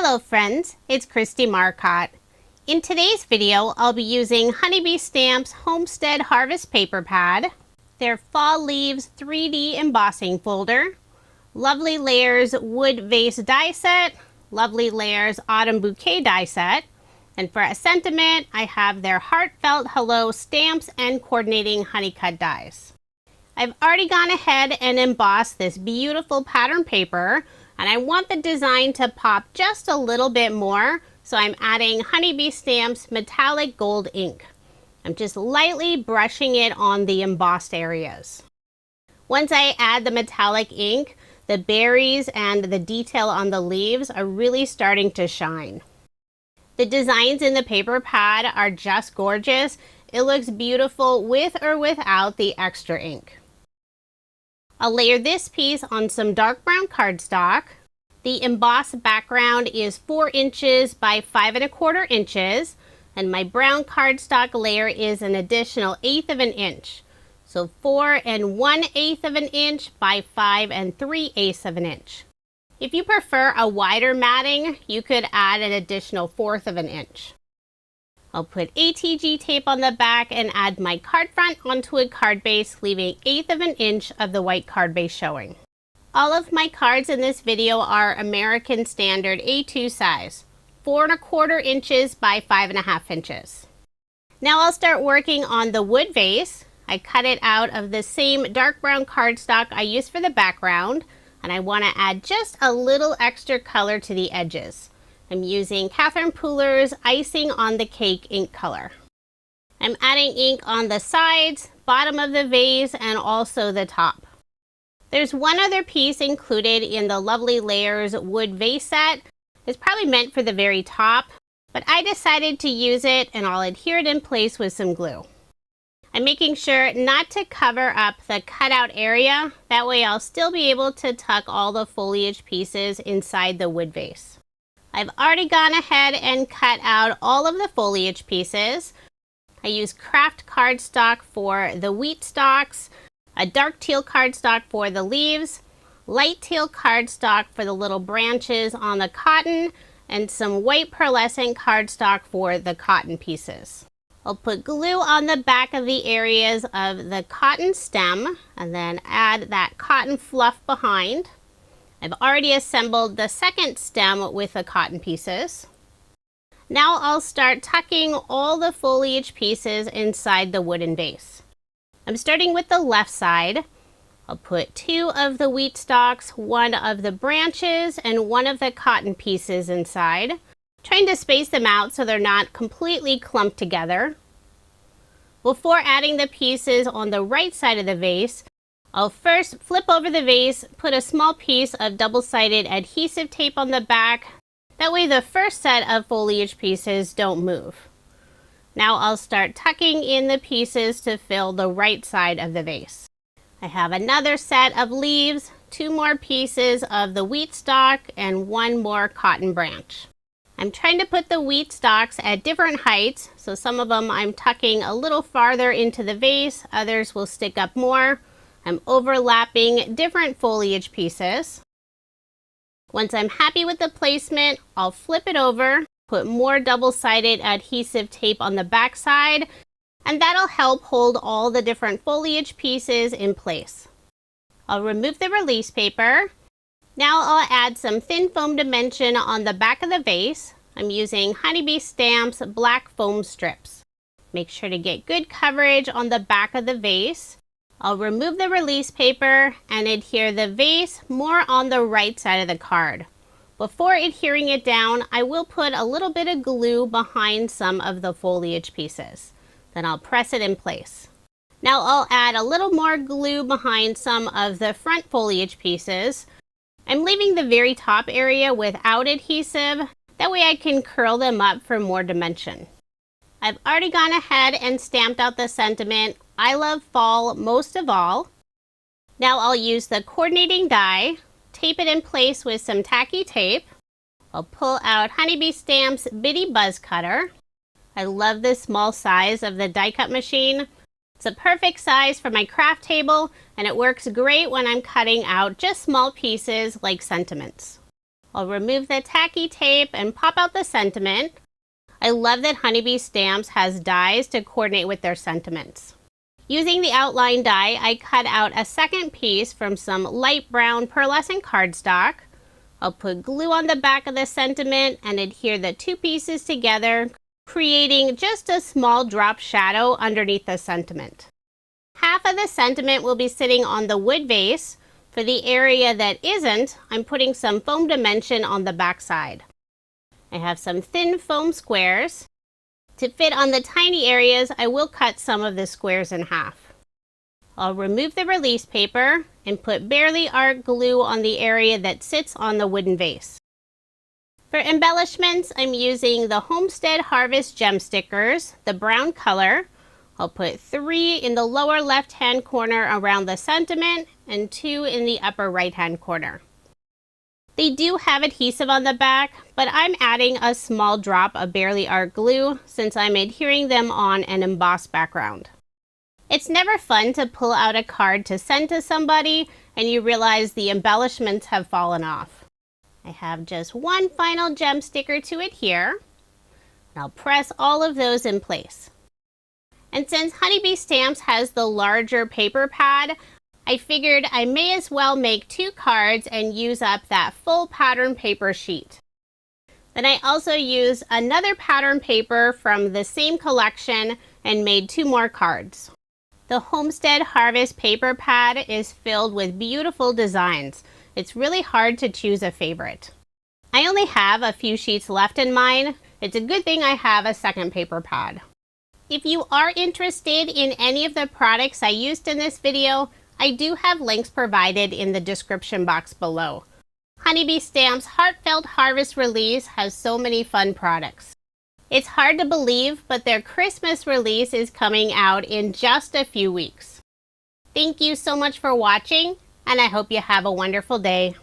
Hello friends, it's Kristie Marcotte. In today's video, I'll be using Honeybee Stamp's Homestead Harvest Paper Pad, their Fall Leaves 3D Embossing Folder, Lovely Layers Wood Vase Die Set, Lovely Layers Autumn Bouquet Die Set, and for a sentiment, I have their Heartfelt Hello Stamps and Coordinating Honeycut Dies. I've already gone ahead and embossed this beautiful pattern paper, and I want the design to pop just a little bit more, so I'm adding Honeybee Stamp's metallic gold ink. I'm just lightly brushing it on the embossed areas. Once I add the metallic ink, the berries and the detail on the leaves are really starting to shine. The designs in the paper pad are just gorgeous. It looks beautiful with or without the extra ink. I'll layer this piece on some dark brown cardstock. The embossed background is 4 inches by 5 1/4 inches, and my brown cardstock layer is an additional 1/8 of an inch. So 4 1/8 of an inch by 5 3/8 of an inch. If you prefer a wider matting, you could add an additional 1/4 of an inch. I'll put ATG tape on the back and add my card front onto a card base, leaving 1/8 of an inch of the white card base showing. All of my cards in this video are American Standard A2 size, 4 1/4 inches by 5 1/2 inches. Now I'll start working on the wood vase. I cut it out of the same dark brown cardstock I used for the background, and I want to add just a little extra color to the edges. I'm using Catherine Pooler's Icing on the Cake ink color. I'm adding ink on the sides, bottom of the vase, and also the top. There's one other piece included in the Lovely Layers wood vase set. It's probably meant for the very top, but I decided to use it and I'll adhere it in place with some glue. I'm making sure not to cover up the cutout area. That way I'll still be able to tuck all the foliage pieces inside the wood vase. I've already gone ahead and cut out all of the foliage pieces. I use craft cardstock for the wheat stalks, a dark teal cardstock for the leaves, light teal cardstock for the little branches on the cotton, and some white pearlescent cardstock for the cotton pieces. I'll put glue on the back of the areas of the cotton stem and then add that cotton fluff behind. I've already assembled the second stem with the cotton pieces. Now I'll start tucking all the foliage pieces inside the wooden vase. I'm starting with the left side. I'll put 2 of the wheat stalks, 1 of the branches, and 1 of the cotton pieces inside, trying to space them out so they're not completely clumped together. Before adding the pieces on the right side of the vase, I'll first flip over the vase, put a small piece of double-sided adhesive tape on the back. That way the first set of foliage pieces don't move. Now I'll start tucking in the pieces to fill the right side of the vase. I have another set of leaves, 2 more pieces of the wheat stalk, and 1 more cotton branch. I'm trying to put the wheat stalks at different heights, so some of them I'm tucking a little farther into the vase, others will stick up more. I'm overlapping different foliage pieces. Once I'm happy with the placement, I'll flip it over, put more double-sided adhesive tape on the back side, and that'll help hold all the different foliage pieces in place. I'll remove the release paper. Now I'll add some thin foam dimension on the back of the vase. I'm using Honeybee Stamp's black foam strips. Make sure to get good coverage on the back of the vase. I'll remove the release paper and adhere the vase more on the right side of the card. Before adhering it down, I will put a little bit of glue behind some of the foliage pieces. Then I'll press it in place. Now I'll add a little more glue behind some of the front foliage pieces. I'm leaving the very top area without adhesive. That way I can curl them up for more dimension. I've already gone ahead and stamped out the sentiment, I love fall most of all. Now I'll use the coordinating die, tape it in place with some tacky tape. I'll pull out Honeybee Stamp's Bitty Buzz Cutter. I love the small size of the die cut machine. It's a perfect size for my craft table, and it works great when I'm cutting out just small pieces like sentiments. I'll remove the tacky tape and pop out the sentiment. I love that Honeybee Stamps has dies to coordinate with their sentiments. Using the outline die, I cut out a second piece from some light brown pearlescent cardstock. I'll put glue on the back of the sentiment and adhere the two pieces together, creating just a small drop shadow underneath the sentiment. Half of the sentiment will be sitting on the wood vase. For the area that isn't, I'm putting some foam dimension on the back side. I have some thin foam squares. To fit on the tiny areas, I will cut some of the squares in half. I'll remove the release paper and put barely art glue on the area that sits on the wooden vase. For embellishments, I'm using the Homestead Harvest Gem Stickers, the brown color. I'll put 3 in the lower left-hand corner around the sentiment and 2 in the upper right-hand corner. They do have adhesive on the back, but I'm adding a small drop of barely art glue since I'm adhering them on an embossed background. It's never fun to pull out a card to send to somebody and you realize the embellishments have fallen off. I have just one final gem sticker to adhere, and I'll press all of those in place. And since Honeybee Stamps has the larger paper pad, I figured I may as well make 2 cards and use up that full pattern paper sheet. Then I also used another pattern paper from the same collection and made 2 more cards. The Homestead Harvest paper pad is filled with beautiful designs. It's really hard to choose a favorite. I only have a few sheets left in mine. It's a good thing I have a second paper pad. If you are interested in any of the products I used in this video, I do have links provided in the description box below. Honeybee Stamps' Heartfelt Harvest release has so many fun products. It's hard to believe, but their Christmas release is coming out in just a few weeks. Thank you so much for watching, and I hope you have a wonderful day.